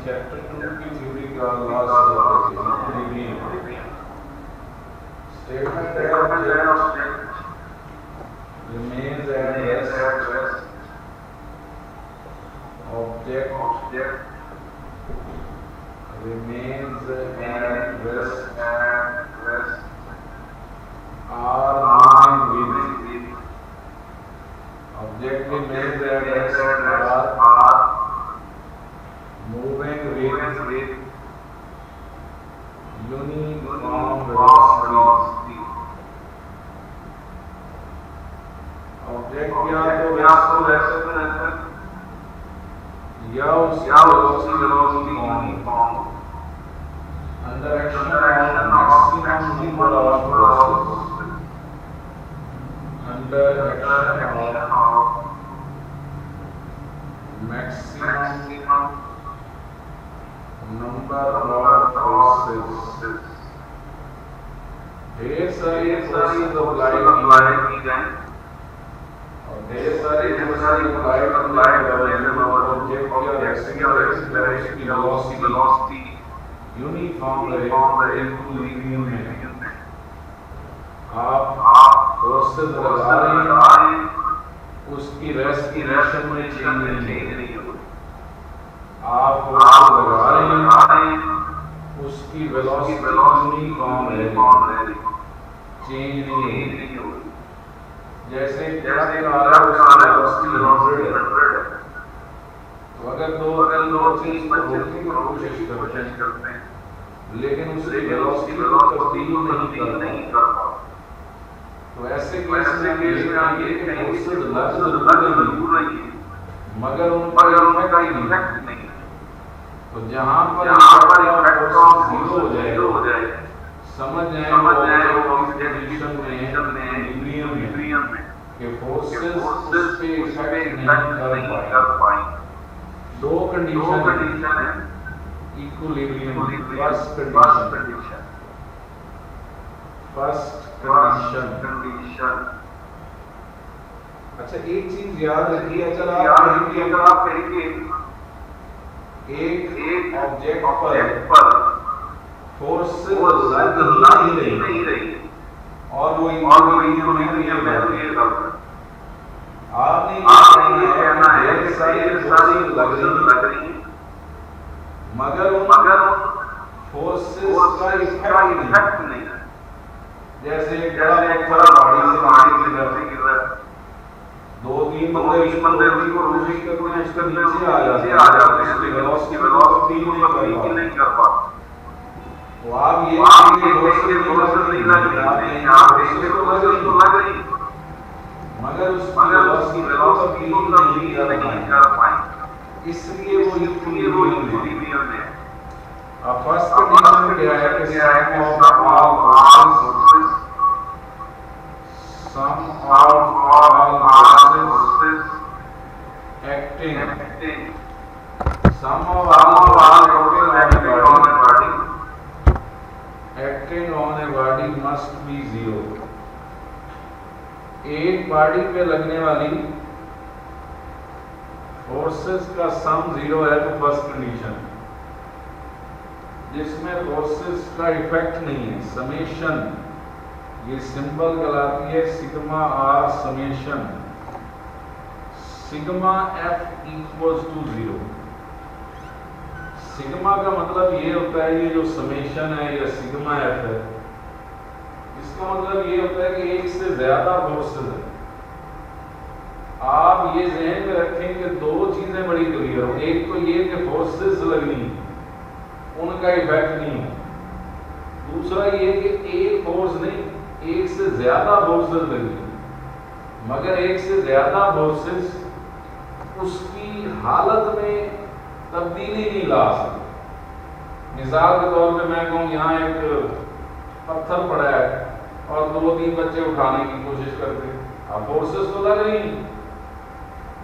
Chapter 2 की theory का last statement है object remains at rest. Object remains at rest. Are moving with. Object remains at rest. Are moving with uniform velocity. Object या तो rest या उसकी velocity uniform under action of maximum number of forces under action of maximum number of forces ढेर सारी forces apply की जाएं ढेर सारी लाइट ऑब्जेक्ट या एक्सेलरेशन की वेलोसिटी यूनिफॉर्म रहे इक्विलिब्रियम में आप फोर्सेस लगा रहे हैं उसकी रेस्ट की डायरेक्शन में चेंज नहीं होगी आप फोर्सेस लगा रहे हैं उसकी वेलोसिटी यूनिफॉर्म रहे चेंज नहीं होगी जैसे ट्रक आ रहा है उसकी वेलोसिटी 100 है तो अगर दो चीज को रोकने की कोशिश करते हैं लेकिन उसकी वेलोसिटी को तब्दील नहीं कर पाते तो ऐसे केस में ये फोर्सेस लग जरूर रही है मगर उनका इफेक्ट नहीं तो जहां पर इफेक्ट जीरो हो जाए समझ जाए कंडीशन में इक्विलिब्रियम में कि फोर्सेस उस पे इफेक्ट नहीं कर पाए दो कंडीशन है इक्विलिब्रियम फर्स्ट कंडीशन अच्छा एक चीज याद रखिए अगर आप कहेंगे एक ऑब्जेक्ट पर फोर्स लग नहीं रही और वो इक्विलिब्रियम में ये आपने ये कहना है कि सारी लग रही मगर फोर्सेस का इफेक्ट नहीं है जैसे गाड़ी से गिर रहा दो तीन बंदे उसको कोशिश करते हैं इसके नीचे आ जाते हैं इसकी वेलोसिटी नहीं कर पाते तो आप ये लग रही मगर उसकी वेलोसिटी नहीं कर पाए इसलिए वो इक्विलिब्रियम में अब फर्स्ट कंडीशन क्या है कि sum of all forces acting sum of all acting on a body must be zero एक बॉडी पे लगने वाली फोर्सेस का सम जीरो है तो फर्स्ट कंडीशन जिसमें फोर्सेस का इफेक्ट नहीं है समेशन ये सिंबल कहलाती है sigma or summation sigma F equals to zero sigma का मतलब ये होता है ये जो समेशन है या सिग्मा एफ है इसका मतलब ये होता है कि एक से ज्यादा फोर्सेस है आप ये ज़हन में रखें कि दो चीजें बड़ी क्लियर हो एक तो ये कि फोर्सेस लगनी उनका इफेक्ट नहीं है दूसरा ये कि एक फोर्स नहीं एक से ज्यादा फोर्सेस लगनी मगर एक से ज्यादा फोर्सेस उसकी हालत में तब्दीली नहीं ला सकती मिसाल के तौर पे मैं कहूँ यहाँ एक पत्थर पड़ा है और दो तीन बच्चे उठाने की कोशिश करते अब फोर्सेस तो लग रही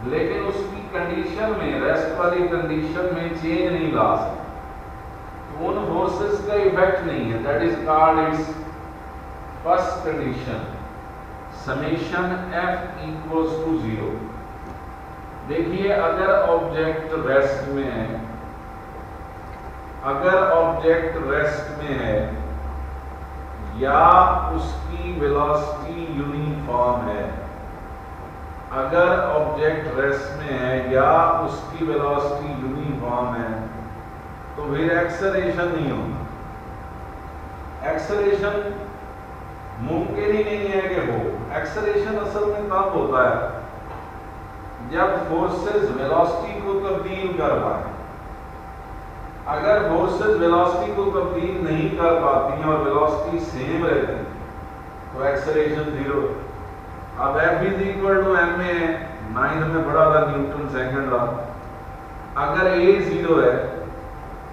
लेकिन उसकी कंडीशन में रेस्ट वाली कंडीशन में चेंज नहीं ला सकते तो उन फोर्सेस का इफेक्ट नहीं है that is called it's first condition summation F equals to zero देखिए अगर ऑब्जेक्ट रेस्ट में है अगर ऑब्जेक्ट रेस्ट में है या उसकी वेलोसिटी यूनिफॉर्म है, अगर ऑब्जेक्ट रेस्ट में है या उसकी वेलोसिटी यूनिफॉर्म है तो फिर एक्सेलरेशन नहीं होगा। एक्सेलरेशन मुमकिन ही नहीं है कि हो। एक्सेलरेशन असल में तब होता है जब फोर्सेस वेलोसिटी को तब्दील कर पाए। अगर फोर्सेस वेलोसिटी को तब्दील नहीं कर पाती हैं और वेलोसिटी सेम रहती है तो एक्सेलरेशन जीरो। अब F is equal to m में है, 9th में पढ़ा था न्यूटन सेकंड लॉ। अगर a जीरो है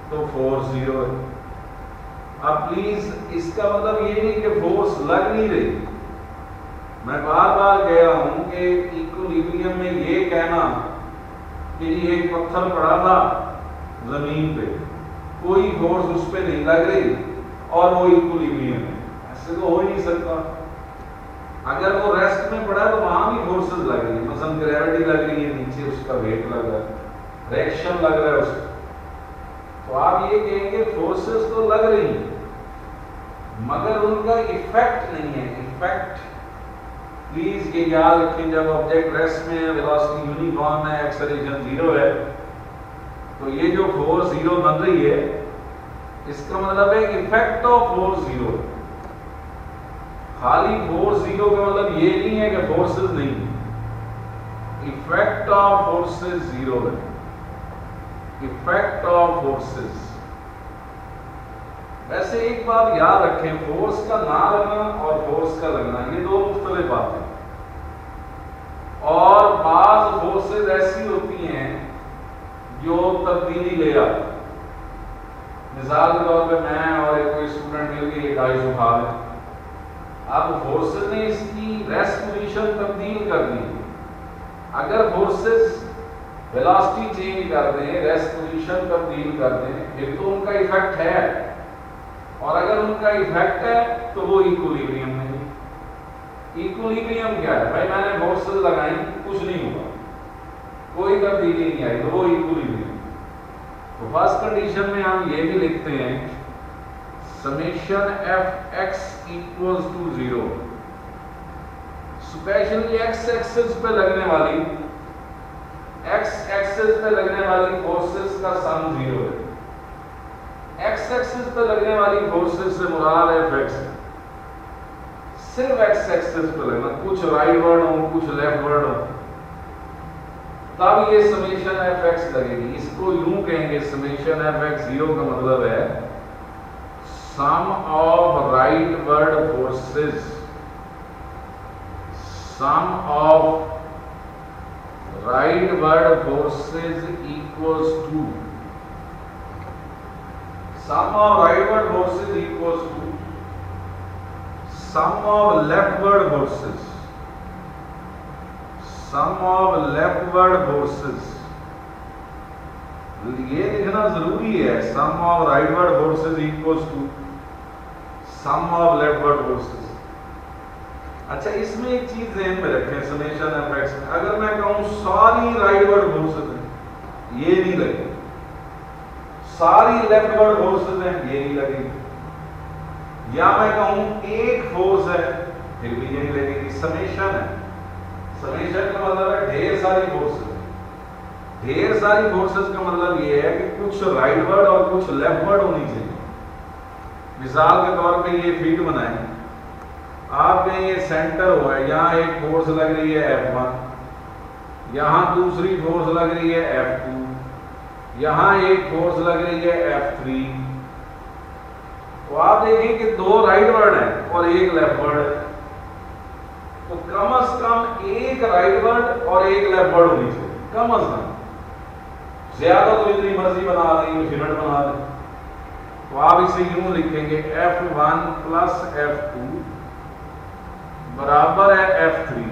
तो फोर्स जीरो है। अब प्लीज इसका मतलब ये नहीं कि फोर्स लग नहीं रही। मैं बार बार कह रहा हूं कि इक्विलिब्रियम में ये कहना कि ये एक पत्थर पड़ा था जमीन पे, कोई फोर्स उस पे नहीं लग रही और वो इक्विलिब्रियम है, ऐसे तो हो ही नहीं सकता। अगर वो रेस्ट में पड़ा है तो वहां भी फोर्सेस लग रही है, मसलन ग्रेविटी लग रही है, नीचे उसका वेट लग रहा है, रिएक्शन लग रहा है उसको, तो आप ये कहेंगे फोर्सेस तो लग रही हैं मगर उनका इफेक्ट नहीं है। इफेक्ट प्लीज ये याद रखें, जब ऑब्जेक्ट रेस्ट में है, वेलोसिटी यूनिफॉर्म है, एक्सेलरेशन जीरो है, तो ये जो फोर्स जीरो बन रही है इसका मतलब है इफेक्ट ऑफ फोर्स जीरो। खाली फोर्स जीरो का मतलब ये नहीं है कि फोर्सेस नहीं, इफेक्ट ऑफ फोर्सेस जीरो है। Effect of forces. वैसे एक बात याद रखें, फोर्स का ना लगना और फोर्स का लगना ये दो मुख्तलिफ बातें। और बाज फोर्सेस ऐसी होती हैं जो तब्दीली ले आती। मिसाल के तौर पे मैं और एक कोई स्टूडेंट मिल के एक आइस उठा लें, अब फोर्सेस ने इसकी रेस्ट पोजीशन तब्दील कर दी। अगर फोर्सेस वेलोसिटी चेंज कर दें, रेस्ट पोजीशन तब्दील कर दें, फिर तो उनका इफेक्ट है। और अगर उनका इफेक्ट है तो वो इक्विलिब्रियम नहीं। इक्विलिब्रियम क्या है भाई? मैंने फोर्सेस लगाई, कुछ नहीं हुआ, कोई तब्दीली नहीं आई, तो वो इक्विलिब्रियम। तो फर्स्ट कंडीशन में हम ये भी लिखते हैं summation Fx equals to zero. Specially x axis पे लगने वाली फोर्सेस का सम जीरो है। x एक्सिस पे लगने वाली फोर्सेस से मुराद है Fx। सिर्फ x एक्सिस पे लगना, कुछ राइट वर्ड हो कुछ लेफ्ट वर्ड हो, तब ये समेशन Fx लगेगी। इसको यूं कहेंगे समेशन Fx जीरो का मतलब है sum of rightward forces, sum of rightward forces equals to sum of rightward forces equals to sum of leftward forces. Sum of leftward forces. ये लिखना जरूरी है, sum of rightward forces equals to sum of leftward forces. अच्छा, इसमें एक चीज ध्यान में रखें समेशन Fx में, अगर मैं कहूं सारी राइटवर्ड फोर्सेस हैं, ये नहीं लगेगी। सारी लेफ्टवर्ड फोर्सेस हैं, ये नहीं लगेगी। या मैं कहूं एक फोर्स है, फिर भी ये नहीं लगेगी। समेशन है, समेशन का मतलब है ढेर सारी फोर्सेस है। ढेर सारी फोर्सेस का मतलब ये है कि कुछ राइटवर्ड और कुछ लेफ्टवर्ड होनी चाहिए। मिसाल के तौर पे ये फील्ड बनाएं, आप कहें ये सेंटर हुआ है, यहाँ एक फोर्स लग रही है F1, यहाँ दूसरी फोर्स लग रही है F2, यहां एक फोर्स लग रही है F3। तो आप देखें कि दो राइट वर्ड है और एक लेफ्ट वर्ड है, तो कम से कम एक राइट वर्ड और एक लेफ्ट वर्ड होनी चाहिए, कम से कम। ज्यादा तो इतनी मर्जी बना दें, इन्फिनिट बना दें। तो आप इसे यूं लिखेंगे F1 प्लस F2 बराबर है F3।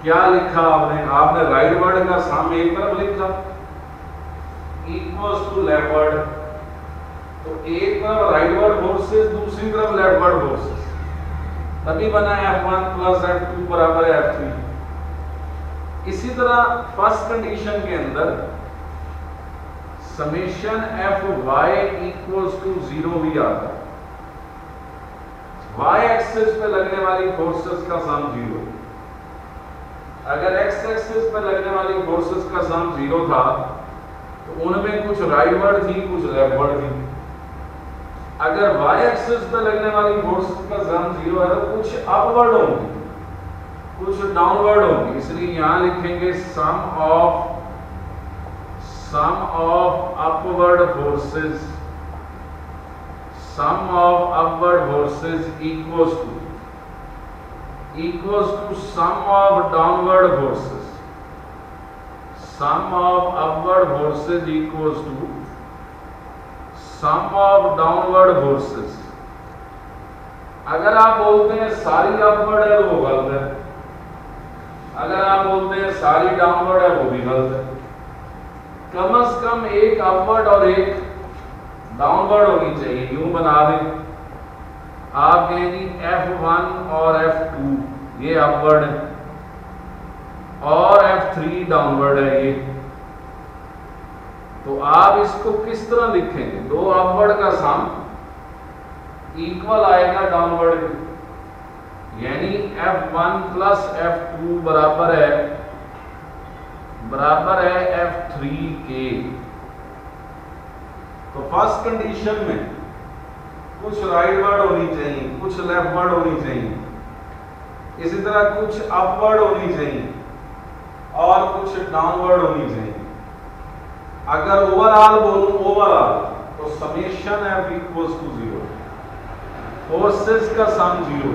क्या लिखा आपने? आपने राइट वर्ड का सम एक तरफ लिखा इक्वल्स टू लेफ्ट वर्ड, तो एक तरफ राइट वर्ड फोर्सेस, दूसरी तरफ लेफ्ट वर्ड फोर्सेस, तभी बना F1 प्लस F2 बराबर है F3। इसी तरह फर्स्ट कंडीशन के अंदर summation F Y equals to 0 भी आता है। वाई एक्सिस पे लगने वाली फोर्सेस का सम 0। अगर एक्स एक्सिस पे लगने वाली फोर्सेस का सम 0 था तो उनमें कुछ राइटवर्ड थी, कुछ लेफ्टवर्ड थी। अगर वाई एक्सिस पे लगने वाली फोर्सेस का सम 0 है तो कुछ अपवर्ड होंगी, कुछ डाउनवर्ड होंगी। इसलिए यहां लिखेंगे sum of upward forces, sum of upward forces equals to sum of downward forces, sum of upward forces equals to sum of downward forces. अगर आप बोलते हैं सारी अपवर्ड है वो गलत है, अगर आप बोलते हैं सारी डाउनवर्ड है वो भी गलत है। कम से कम एक अपवर्ड और एक डाउनवर्ड होनी चाहिए। यूं बना दें, आप कहेंगे F1 और F2 ये अपवर्ड है और F3 डाउनवर्ड है ये। तो आप इसको किस तरह लिखेंगे? दो अपवर्ड का सम इक्वल आएगा डाउनवर्ड के, यानी F1 प्लस F2 बराबर है F3 के। तो फर्स्ट कंडीशन में कुछ राइटवर्ड होनी चाहिए, कुछ लेफ्टवर्ड होनी चाहिए, इसी तरह कुछ अपवर्ड होनी चाहिए और कुछ डाउनवर्ड होनी चाहिए। अगर ओवरऑल बोलूं ओवरऑल तो summation F equals to 0, forces का सम 0।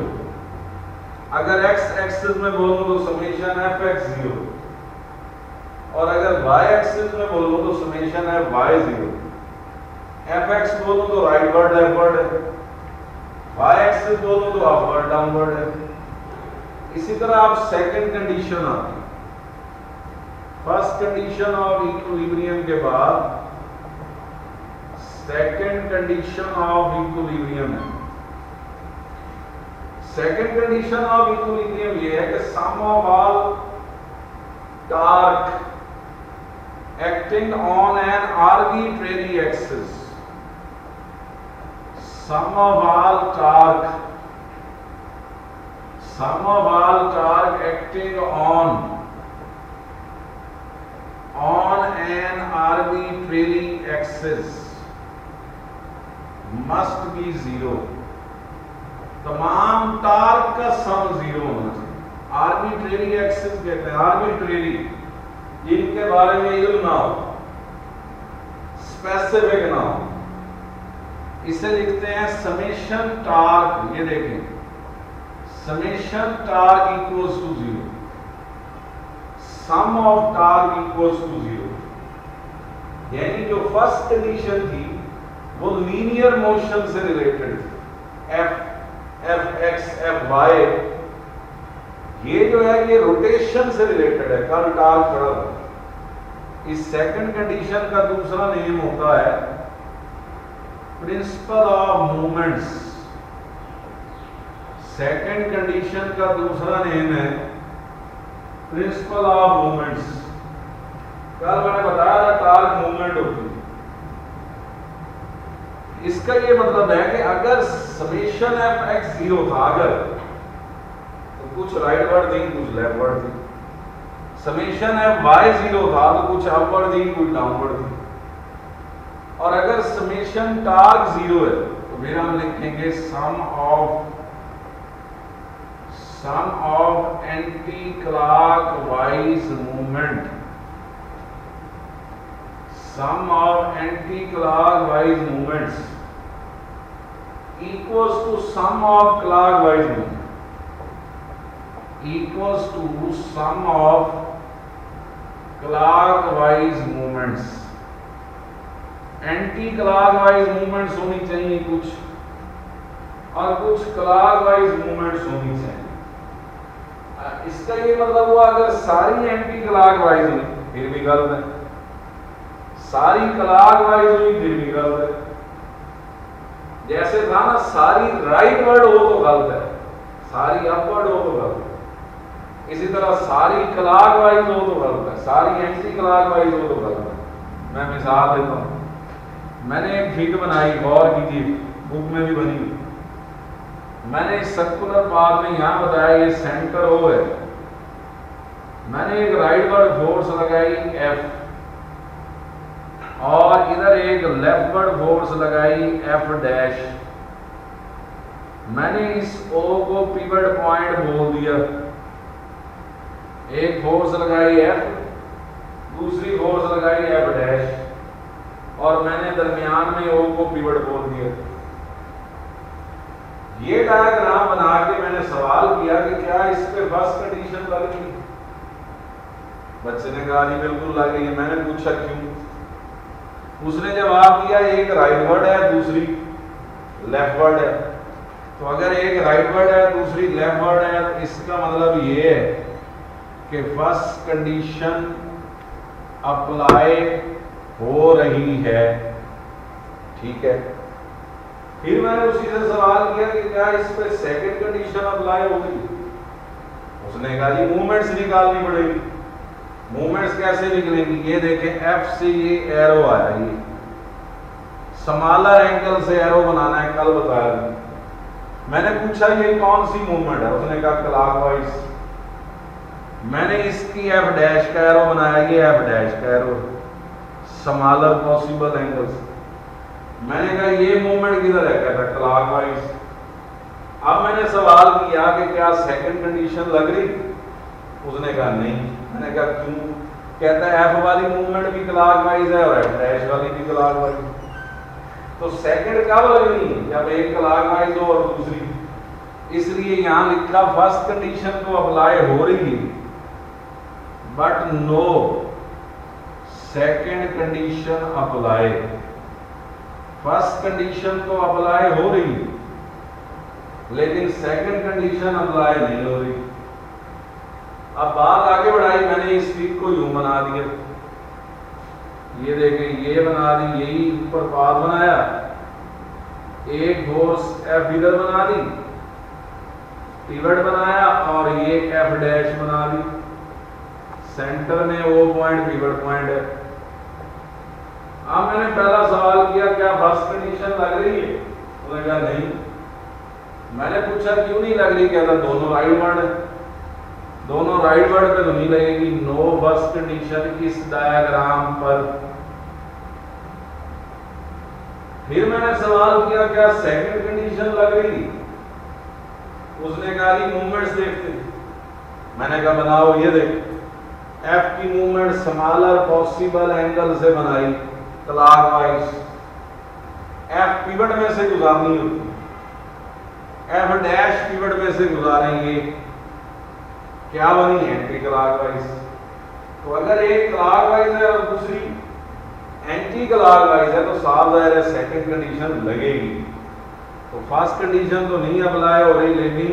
अगर x एक्सिस में बोलूं तो समेशन Fx 0 और अगर y एक्सिस में बोलूं तो समेशन Fy 0। Fx बोलूं तो राइटवर्ड लेफ्टवर्ड है, y एक्सिस बोलूं तो अपवर्ड डाउनवर्ड है। इसी तरह आप सेकंड कंडीशन आती है। फर्स्ट कंडीशन ऑफ इक्विलिब्रियम के बाद सेकंड कंडीशन ऑफ इक्विलिब्रियम है। सेकंड कंडीशन ऑफ इक्विलिब्रियम ये है कि sum of all torque acting on an arbitrary axis, sum of all torque acting on an arbitrary axis must be 0। तमाम torque का sum 0 होना चाहिए। आर्बिट्रेरी एक्सिस कहते हैं, आर्बिट्रेरी जिनके बारे में इल्म ना हो, स्पेसिफिक ना हो, इसे लिखते हैं समेशन टॉर्क। ये देखें, summation torque equals to 0, sum of torque equals to 0। यानी जो फर्स्ट कंडीशन थी वो लीनियर मोशन से रिलेटेड थी, Fx Fy। ये जो है ये रोटेशन से रिलेटेड है, कल टॉर्क पढ़ा था। इस सेकंड कंडीशन का दूसरा नेम होता है principle of movements. Second condition का दूसरा नेम है प्रिंसिपल ऑफ मूवमेंट्स। कल मैंने बताया था टॉर्क मूवमेंट होती है। इसका ये मतलब है कि अगर समेशन Fx 0 था अगर, तो कुछ राइटवर्ड थी, कुछ लेफ्टवर्ड थी। समेशन Fy 0 था तो कुछ अपवर्ड थी, कुछ डाउनवर्ड थी। और अगर समेशन टॉर्क 0 है तो फिर हम लिखेंगे sum of anti clockwise movement, sum of anti clockwise movements equals to sum of clockwise movement, equals to sum of clockwise movements. Anti clockwise movements होनी चाहिए कुछ, और कुछ क्लॉकवाइज मूवमेंट्स होनी चाहिए। इसका ये मतलब हुआ अगर सारी एंटी क्लॉकवाइज हुई फिर भी गलत है, सारी क्लॉकवाइज हुई फिर भी गलत है। जैसे था ना, सारी राइटवर्ड हो तो गलत है, सारी अपवर्ड हो तो गलत है। इसी तरह सारी क्लॉकवाइज हो तो गलत है, सारी एंटी क्लॉकवाइज हो तो गलत है। मैं मिसाल देता हूँ, मैंने एक फिगर बनाई, गौर कीजिए, बुक में भी बनी। मैंने इस सर्कुलर पाथ में यहाँ बताया ये सेंटर ओ है। मैंने एक राइटवर्ड फोर्स लगाई F और इधर एक लेफ्टवर्ड फोर्स लगाई F डैश। मैंने इस O को पिवट पॉइंट बोल दिया। एक फोर्स लगाई F, दूसरी फोर्स लगाई F डैश और मैंने दरमियान में O को पिवट बोल दिया। ये डायग्राम बना के मैंने सवाल किया कि क्या इस पे फर्स्ट कंडीशन लग रही है? बच्चे ने कहा जी बिल्कुल लग रही है। मैंने पूछा क्यों? उसने जवाब दिया एक राइटवर्ड है, दूसरी लेफ्टवर्ड है। तो अगर एक राइटवर्ड है, दूसरी लेफ्टवर्ड है, तो इसका मतलब ये है कि फर्स्ट कंडीशन अप्लाई हो रही है। ठीक है। फिर मैंने उसी से सवाल किया कि क्या इस पे सेकंड कंडीशन अप्लाई होगी? उसने कहा जी मूवमेंट्स निकालनी पड़ेगी। मूवमेंट्स कैसे निकलेंगी? ये देखें, F से ये एरो आया, ये स्मॉलर एंगल से एरो बनाना है, कल बताया था। मैंने पूछा ये कौन सी मूवमेंट है? उसने कहा क्लॉकवाइज। मैंने इसकी F डैश का एरो बनाया, ये F डैश का एरो, स्मॉलर पॉसिबल एंगल्स। मैंने कहा ये मूवमेंट किधर है? कहता क्लॉकवाइज। अब मैंने सवाल किया कि क्या सेकंड कंडीशन लग रही? उसने कहा नहीं। मैंने कहा क्यों? कहता है F वाली मूवमेंट भी क्लॉकवाइज है और F डैश वाली भी क्लॉकवाइज। तो सेकंड कब लगनी है? जब एक क्लॉकवाइज हो और दूसरी। इसलिए यहां लिखा फर्स्ट कंडीशन तो अप्लाई हो रही है, but no second condition apply. First condition तो अप्लाई हो रही है, लेकिन सेकंड कंडीशन अप्लाई नहीं हो रही। अब बात आगे बढ़ाई, मैंने इस फिगर को यूं बना दिया। ये देखें, ये बना दी, यही ऊपर पाथ बनाया, एक फोर्स F इधर बना दी, पिवट बनाया और ये F डैश बना दी। सेंटर में वो पॉइंट पिवट पॉइंट है। अब मैंने पहला सवाल किया क्या फर्स्ट कंडीशन लग रही है? उसने कहा नहीं। मैंने पूछा क्यों नहीं लग रही? कहता दोनों राइटवर्ड है। दोनों राइटवर्ड पे तो नहीं लगेगी। नो फर्स्ट कंडीशन इस डायग्राम पर। फिर मैंने सवाल किया क्या सेकंड कंडीशन लग रही? उसने कहा जी मूवमेंट्स देखते। मैंने कहा बनाओ, ये देख F की मूवमेंट स्मॉलर पॉसिबल एंगल से बनाई क्लॉकवाइज। F पिवट में से गुजारनी होती, F डैश पिवट में से गुजारेंगे, क्या बनी? Anti clockwise. तो अगर एक क्लॉकवाइज है और दूसरी एंटी क्लॉकवाइज है तो साफ जाहिर है सेकंड कंडीशन लगेगी। तो फर्स्ट कंडीशन तो नहीं अप्लाई हो रही, लेकिन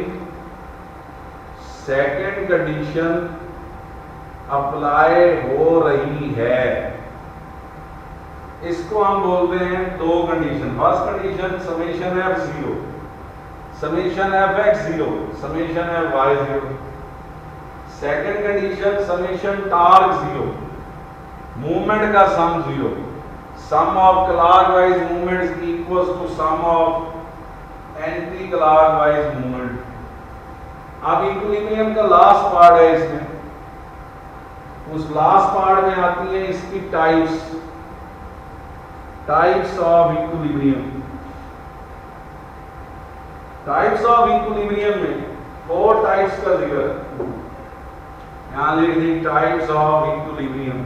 सेकंड कंडीशन अप्लाई हो रही है। इसको हम बोलते हैं दो condition. First condition summation F0, summation Fx0, summation Fy0। Second condition summation torque 0, movement का sum 0। Sum of clockwise movements equals to sum of anti clockwise movement. अब इक्विलिब्रियम का लास्ट पार्ट है इसमें। उस लास्ट पार्ट में आती है इसकी types of equilibrium. Types of equilibrium में 4 टाइप्स का जिक्र है। यहां लिख दी टाइप्स ऑफ इक्विलिब्रियम।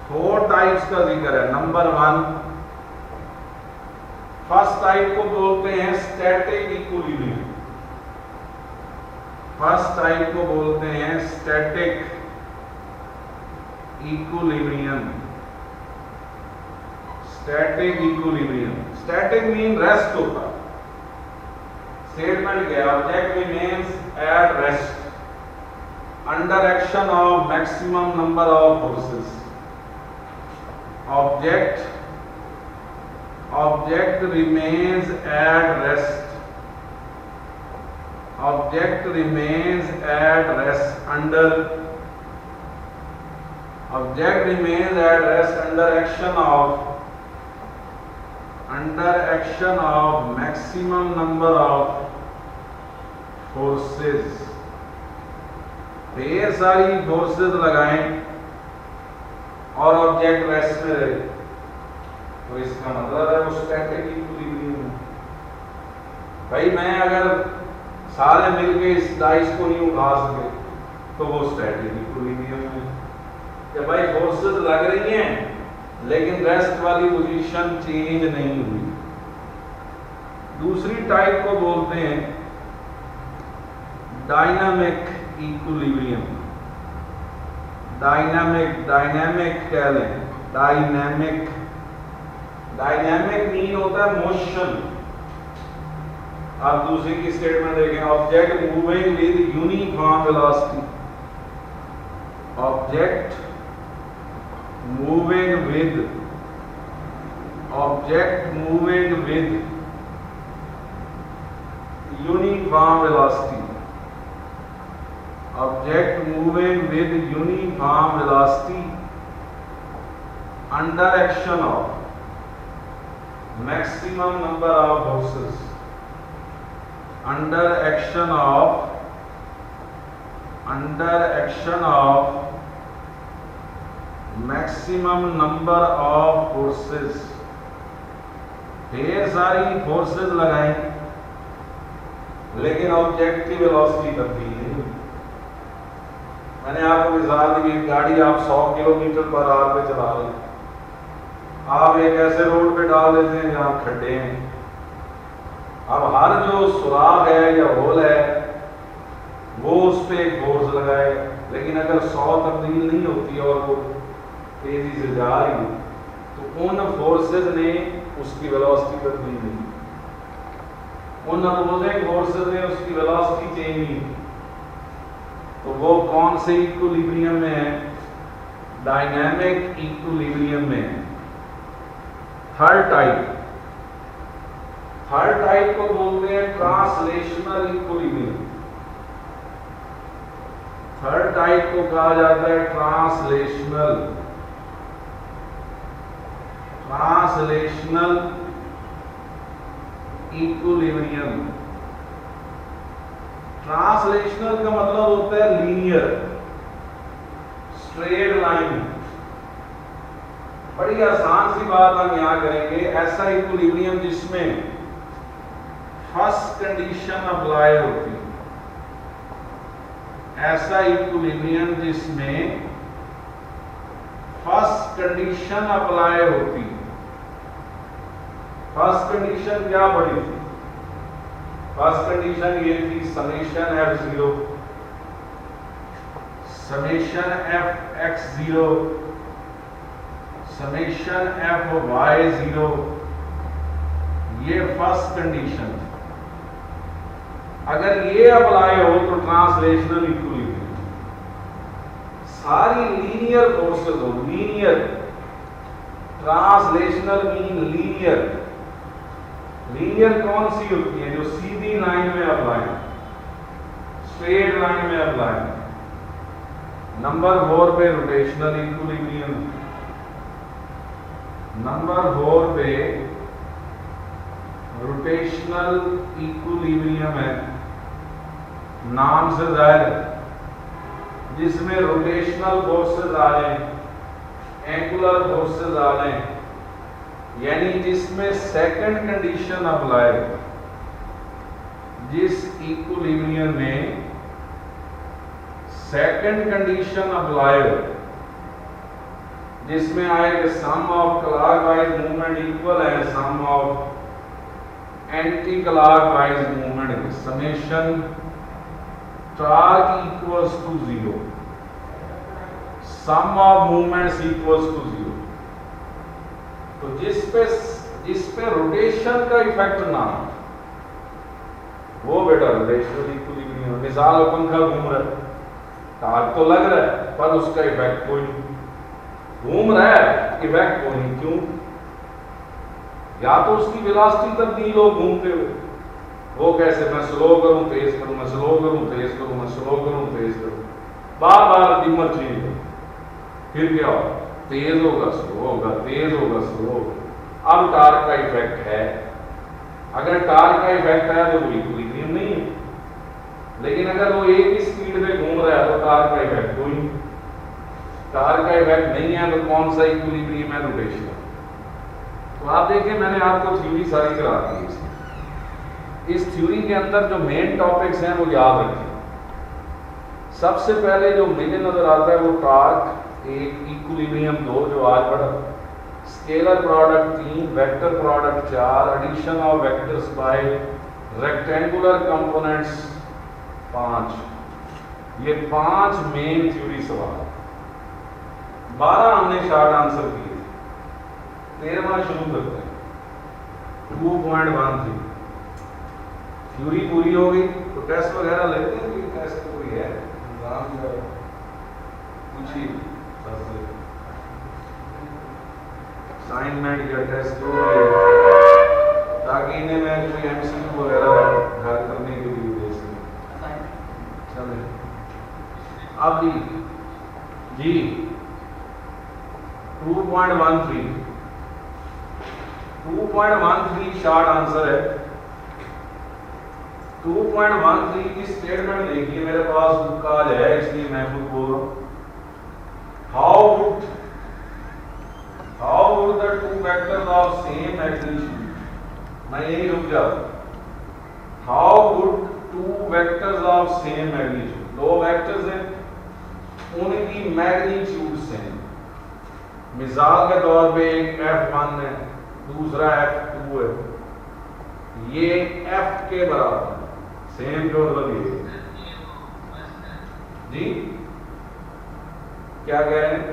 4 टाइप्स का जिक्र है। नंबर 1, फर्स्ट टाइप को बोलते हैं स्टैटिक इक्विलिब्रियम। फर्स्ट टाइप को बोलते हैं static equilibrium. Static equilibrium, static mean rest होता। स्टेटमेंट क्या? Object remains at rest under action of maximum number of forces. Object remains at rest. Object remains at rest under object remains at rest under action of maximum number of forces। ढेर सारी forces लगाएं और object rest में रहे तो इसका मतलब है वो स्टैटिक इक्विलिब्रियम है। भाई मैं अगर सारे मिलके इस डाइस को नहीं उठा सके तो वो स्टैटिक इक्विलिब्रियम है। कि भाई फोर्सेस लग रही हैं लेकिन रेस्ट वाली पोजीशन चेंज नहीं हुई। दूसरी टाइप को बोलते हैं डायनामिक इक्विलिब्रियम। डायनामिक कह लें, डायनामिक मीन होता है मोशन। आप दूसरी की स्टेटमेंट देखें, object moving with uniform velocity. Object moving with uniform velocity. Object moving with uniform velocity under action of maximum number of forces। Under action of maximum number of forces। ढेर सारी forces लगाएं लेकिन object की velocity तब्दील नहीं हुई। मैंने आपको मिसाल दी, गाड़ी आप 100 किलोमीटर पर आवर पे चला रहे हैं, आप एक ऐसे रोड पे डाल देते हैं जहाँ खड्डे हैं। अब हर जो सुराख है या होल है वो उस पे एक फोर्स लगाए, लेकिन अगर 100 तब्दील नहीं होती और वो तेजी से जा रही है तो उन फोर्सेस ने उसकी वेलोसिटी तब्दील नहीं, उन अपोजिंग फोर्सेस ने उसकी वेलोसिटी चेंज नहीं। तो वो कौन से इक्विलिब्रियम में है? डायनामिक इक्विलिब्रियम में। थर्ड टाइप को बोलते हैं ट्रांसलेशनल इक्विलिब्रियम। थर्ड टाइप को कहा जाता है ट्रांसलेशनल इक्विलिब्रियम। ट्रांसलेशनल का मतलब होता है लीनियर, स्ट्रेट लाइन। बड़ी आसान सी बात हम यहां करेंगे, ऐसा इक्विलिब्रियम जिसमें फर्स्ट कंडीशन अप्लाई होती है। ऐसा इक्विलिब्रियम जिसमें फर्स्ट कंडीशन अप्लाई होती है। फर्स्ट कंडीशन क्या पड़ी थी? फर्स्ट कंडीशन ये थी summation f0 summation fx0 summation fy0, ये फर्स्ट कंडीशन। अगर ये अप्लाई हो तो ट्रांसलेशनल इक्विलिब्रियम। सारी लीनियर फोर्सेस हो, linear, translational mean linear. Linear कौन सी होती है? जो सीधी लाइन में अप्लाई, स्ट्रेट लाइन में अप्लाई। नंबर 4 पे रोटेशनल इक्विलिब्रियम। नंबर 4 पे रोटेशनल इक्विलिब्रियम है, नाम से जाहिर है, जिसमें रोटेशनल फोर्सेस आ जाए, एंगुलर फोर्सेस आ जाए, यानी जिसमें सेकंड कंडीशन अप्लाई। जिस इक्विलिब्रियम में सेकंड कंडीशन अप्लाई हो, जिसमें आए कि sum of clockwise movement equal है sum of anti clockwise movement, summation torque equals to 0, sum of movements equals to 0। तो जिस पे रोटेशन का इफेक्ट ना हो वो बेटा रोटेशनल इक्विलिब्रियम। मिसाल, पंखा घूम रहा है, टॉर्क तो लग रहा है पर उसका इफेक्ट कोई नहीं, घूम रहा है इफेक्ट कोई नहीं। क्यों? या तो उसकी वेलोसिटी तब्दील हो घूमते हुए, वो कैसे? मैं स्लो करूं तेज करूं, मैं स्लो करूं तेज करूं, मैं स्लो करूं तेज करूं, बार बार डिमर चेंज करूं। फिर क्या होगा, तेज होगा स्लो होगा, तेज होगा स्लो होगा। अब टार्क का इफेक्ट है, अगर टार्क का इफेक्ट है तो कोई इक्विलिब्रियम नहीं है, लेकिन अगर वो एक ही स्पीड में घूम रहा है तो टार्क का इफेक्ट कोई नहीं। टार्क का इफेक्ट नहीं है तो कौन सा इक्विलिब्रियम है, रोटेशन। तो आप देखिए मैंने आपको थ्योरी सारी करा दी है। इस थ्योरी के अंदर जो मेन टॉपिक्स हैं वो याद रखिए। सबसे पहले जो मुझे नजर आता है वो टार्क 1, इक्विलिब्रियम 2 जो आज पढ़ा, scalar product 3, vector product 4, addition of vectors by rectangular components 5। ये 5 मेन थ्योरी सवाल, 12 हमने शॉर्ट आंसर किए, 13वां शुरू करते हैं। 2.13 थ्योरी पूरी हो गई। तो टेस्ट वगैरह लेते हैं, कोई टेस्ट कोई है पूछिए, असाइनमेंट या टेस्ट हो ताकि इन्हें मैं कोई एमसीक्यू वगैरह घर करने के लिए दे सकूं। चले अब जी 2.13 शॉर्ट आंसर है। 2.13 की स्टेटमेंट देखिए, मेरे पास बुक आज है इसलिए मैं खुद बोल रहा हूं। How would the two vectors of same magnitude, मैं यही रुक जाता। How would two vectors of same magnitude, दो वेक्टर्स हैं उनकी मैग्नीट्यूड सेम। मिसाल के तौर पे एक F1 है दूसरा F2 है, ये F के बराबर सेम का मतलब ये जी क्या कह रहे हैं,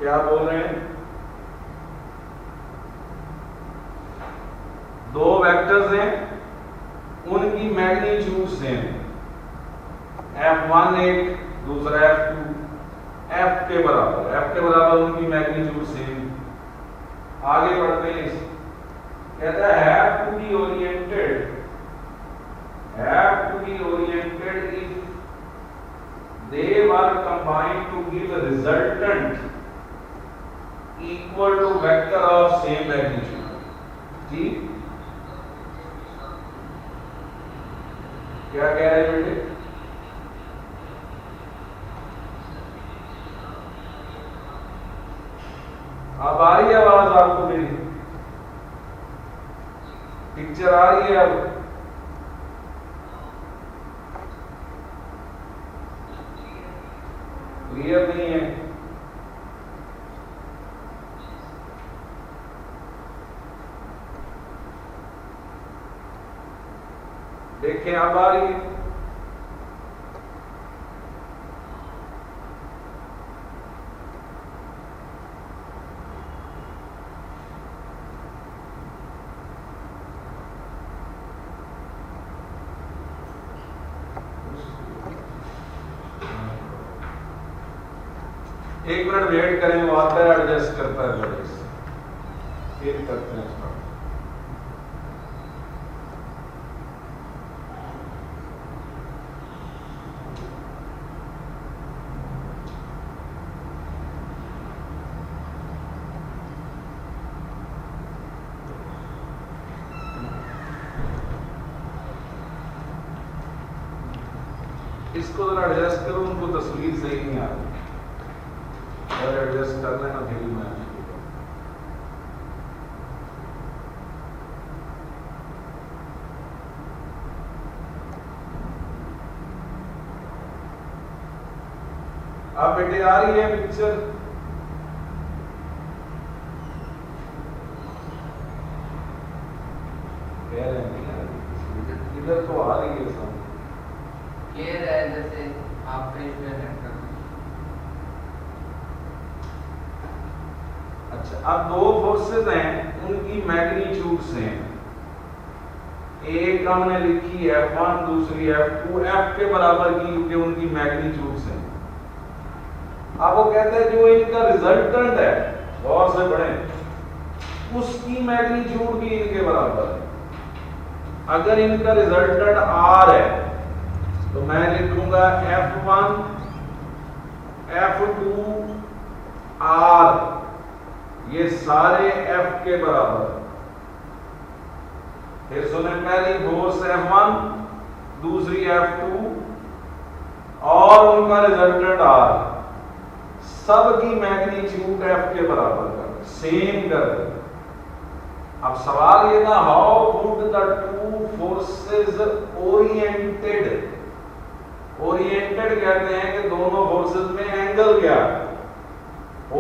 क्या बोल रहे हैं, दो वेक्टर्स हैं उनकी मैग्नीट्यूड सेम, F1 एक दूसरा F2, F के बराबर उनकी मैग्नीट्यूड सेम। आगे बढ़ते हैं, कहता है have to be oriented if they were combined to give a resultant equal to vector of same magnitude। जी क्या कह रहे हैं बेटे, अब आ रही है आवाज आपको मेरी, पिक्चर आ रही है अब, क्लियर नहीं है, देखें अब आ रही है। एक मिनट वेट करें, वो आता है एडजस्ट करता है बड़े से, फिर करते हैं स्टार्ट। इसको जरा एडजस्ट करो, उनको तस्वीर सही नहीं आ रही, एडजस्ट कर लेना फिर मैं अब बेटे आ रही है पिक्चर, कह रहे हैं इधर तो आ रही है सामने, क्लियर है जैसे आपका इसमें नेटवर्क। अच्छा अब दो फोर्सेस हैं उनकी मैग्नीट्यूड सेम, एक हमने लिखी F1 दूसरी F2, F के बराबर की क्योंकि उनकी मैग्नीट्यूड सेम। अब वो कहते हैं जो इनका रिजल्टेंट है, गौर से पढ़ें, उसकी मैग्नीट्यूड भी इनके बराबर है। अगर इनका रिजल्टेंट R है तो मैं लिखूंगा F1 F2 R, ये सारे F के बराबर। फिर सुने, पहली फोर्स F1, दूसरी F2 और उनका रिजल्टेंट R, सबकी मैग्नीट्यूड F के बराबर कर, सेम कर। अब सवाल ये था, how would the two forces oriented. Oriented कहते हैं कि दोनों फोर्सेस में एंगल क्या है।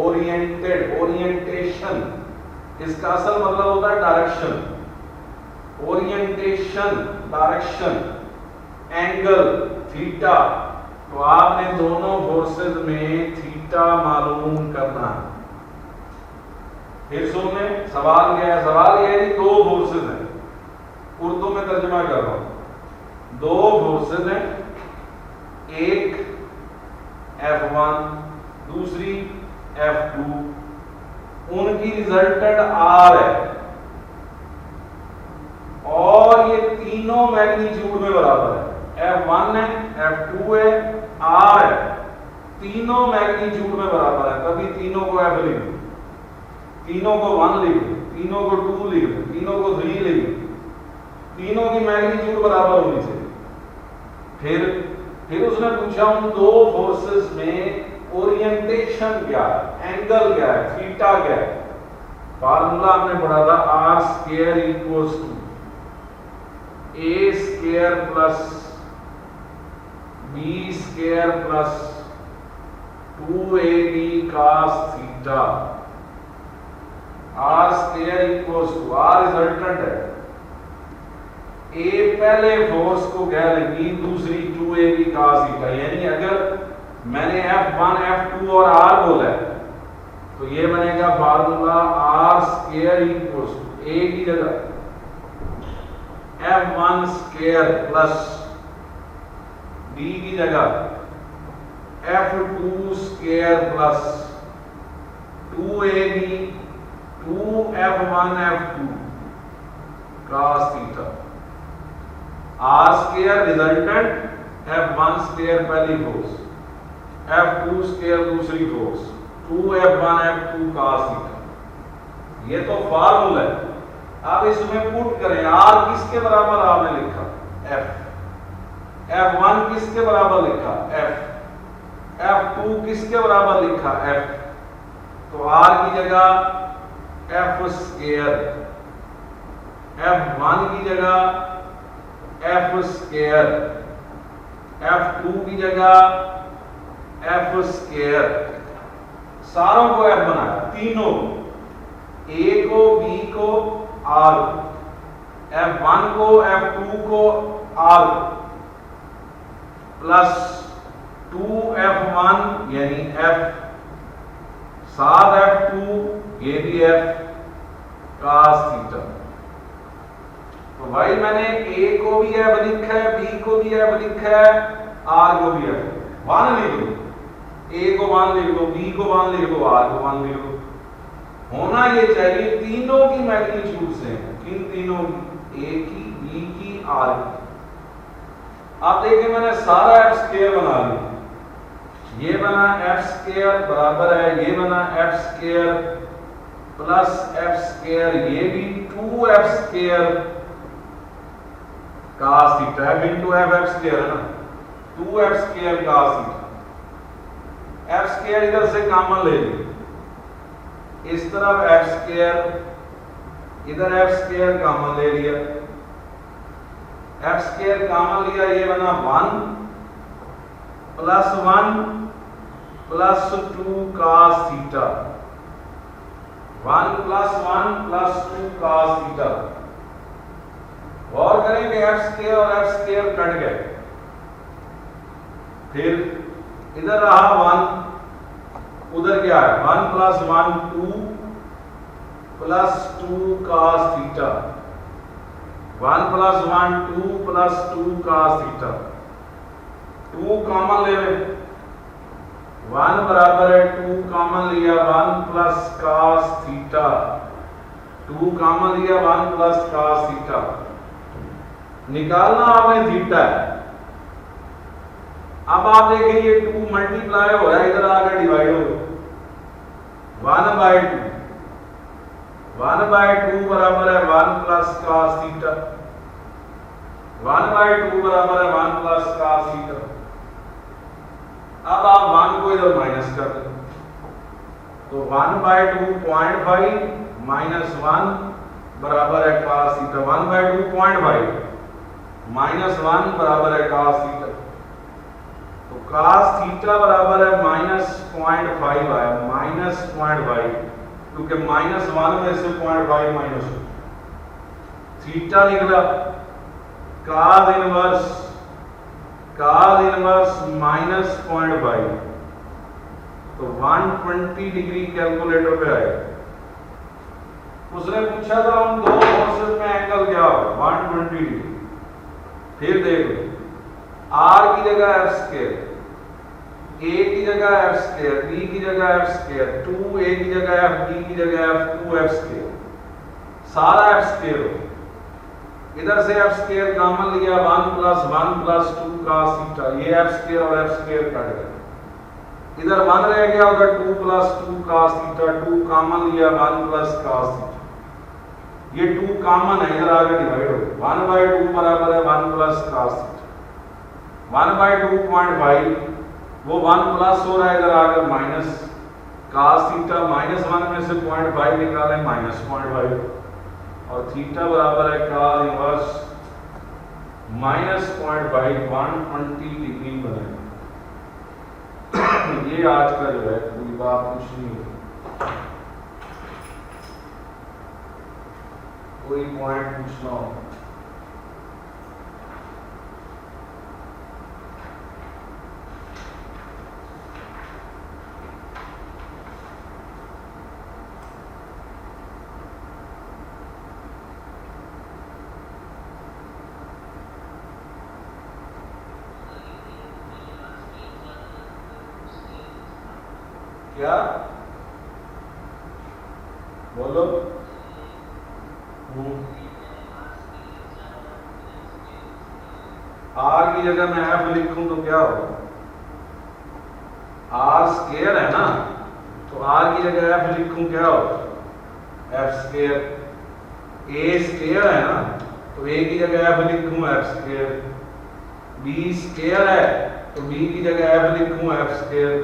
ओरिएंटेड, ओरिएंटेशन, इसका असल मतलब होता है direction. Orientation, direction, angle theta. तो आपने दोनों फोर्सेस में थीटा मालूम करना है। फिर सुनने, सवाल क्या है? सवाल यह है कि दो फोर्सेस हैं, उर्दू में तर्जुमा कर रहा हूं। दो फोर्सेस हैं, एक F1, दूसरी F2, उनकी रिजल्टेंट R है और ये तीनों मैग्नीट्यूड में बराबर है। F1 है, F2 है, R है, तीनों मैग्नीट्यूड में बराबर है। कभी तीनों को F लिख दो, तीनों को 1 लिख दो, तीनों को 2 लिख दो, तीनों को 3 लिख दो, तीनों की मैग्नीट्यूड बराबर होनी चाहिए। फिर उसने पूछा उन दो फोर्सेस में ओरिएंटेशन क्या है, एंगल क्या है, थीटा क्या है। फार्मूला हमने पढ़ा था, R square equals to A square plus B square plus 2ab cos theta. R square equals to, R resultant है, ए पहले फोर्स को कह लेंगी, दूसरी 2ab cos थीटा। यानी अगर मैंने F1 F2 और R बोला है तो ये बनेगा formula R square equals to A की जगह F1 स्क्वायर प्लस बी की जगह F2 square plus 2ab 2F1 F2 cos theta. R square resultant, F1 square पहली फोर्स, F2 स्क्वायर दूसरी force, 2F1 F2 cos theta. ये तो formula है। अब इसमें पुट करें, R किसके बराबर आपने लिखा? F। F1 किसके बराबर लिखा? F। F2 किसके बराबर लिखा? F। तो R की जगह F स्क्वायर, F1 की जगह F स्क्वायर, F2 की जगह F स्क्वायर, सारों को F बनाया, तीनों, A को, B को, R, F1 को, F2 को, R प्लस 2F1 यानी F, साथ F2 ये भी F cos थीटा। तो भाई मैंने A को भी F लिखा है, B को भी F लिखा है, R को भी F, 1 लिख लो, A को 1 लिख लो, B को 1 लिख लो, R को 1 लिख लो। होना ये चाहिए तीनों की मैग्नीट्यूड से, किन तीनों की? A की, B की, R की। आप देखिए मैंने सारा F स्क्वायर बना लिया, ये बना F स्क्वायर बराबर है, ये बना F square plus F square, ये भी 2F square cos theta, F into F, F square है ना, 2F square cos theta. F square इधर से कॉमन ले लीजिए, इस तरफ F स्क्वायर, इधर F स्क्वायर कॉमन ले लिया, F स्क्वायर कॉमन लिया, ये बना 1 plus 1 plus 2 cos theta, 1 plus 1 plus 2 cos theta. गौर करें कि F स्क्वायर और F स्क्वायर कट गए। फिर इधर रहा 1, उधर क्या है? 1 plus 1 2 plus 2 cos theta, 1 plus 1 2 plus 2 cos theta. 2 common ले लें, 1 बराबर है 2 कॉमन लिया 1 प्लस cos थीटा, 2 कॉमन लिया 1 प्लस cos थीटा। निकालना आपने थीटा है, अब आप देखें ये 2 मल्टीप्लाई हो रहा है, इधर आकर डिवाइड हो गया 1/2। 1/2 बराबर है 1 प्लस cos थीटा। 1/2 बराबर है 1 प्लस cos थीटा। अब आप 1 को इधर माइनस कर दें तो 1/2 0.5 माइनस 1 बराबर है cos थीटा। 1/2 0.5 माइनस 1 बराबर है cos थीटा। तो cos थीटा बराबर है माइनस 0.5 आया, माइनस 0.5, क्योंकि माइनस 1 में से 0.5 माइनस थीटा निकला। cos इनवर्स माइनस 0.5 तो 120 डिग्री कैलकुलेटर पे आएगा। उसने पूछा था उन दो फोर्सेस में एंगल क्या होगा, 120 डिग्री। फिर देख लो, r की जगह f स्क्वायर, a की जगह f स्क्वायर, b की जगह f स्क्वायर, 2a की जगह f, b की जगह f, 2f स्क्वायर, सारा f स्क्वायर हो। इधर से f स्क्वायर कॉमन लिया 1 प्लस 2 cos थीटा, ये f स्क्वायर और f स्क्वायर कट गए। इधर 1 रह गया, उधर 2 प्लस 2 cos थीटा, 2 कॉमन लिया 1 प्लस cos थीटा, ये 2 कॉमन है, इधर आगे डिवाइड हो गया 1/2 बराबर है 1 प्लस cos थीटा। 1/2 0.5 वो 1 प्लस हो रहा है, इधर आगे माइनस cos थीटा, माइनस 1 में से 0.5 निकालें माइनस 0.5 और थीटा बराबर है cos इनवर्स माइनस 0.5 120 डिग्री बनेगा। ये आज का जो है कोई बात कुछ नहीं है, कोई पॉइंट पूछना हो क्या बोलो। r की जगह मैं f लिखूं तो क्या होगा, r स्क्वायर है ना, तो r की जगह f लिखूं क्या होगा, f स्क्वायर। a स्क्वायर है ना, तो a की जगह f लिखूं f स्क्वायर। b स्क्वायर है तो b की जगह f लिखूं f स्क्वायर।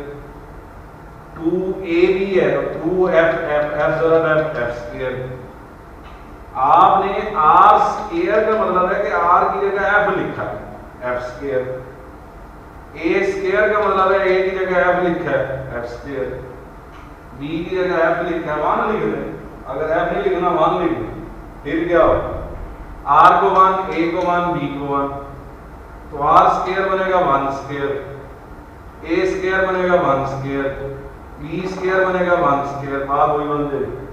2ab है तो 2f f स्क्वायर। आपने r स्क्वायर का मतलब है कि r की जगह f लिखा है f स्क्वायर। a स्क्वायर का मतलब है a की जगह f लिखा है f स्क्वायर। b की जगह f लिखा है 1 लिख दें, अगर f नहीं लिखना 1 लिख दें, फिर क्या होगा r को 1, a को 1, b को 1, तो r स्क्वायर बनेगा 1 स्क्वायर, a स्क्वायर बनेगा 1 स्क्वायर, b स्क्वायर बनेगा 1 स्क्वायर, बात वही बन जाएगी।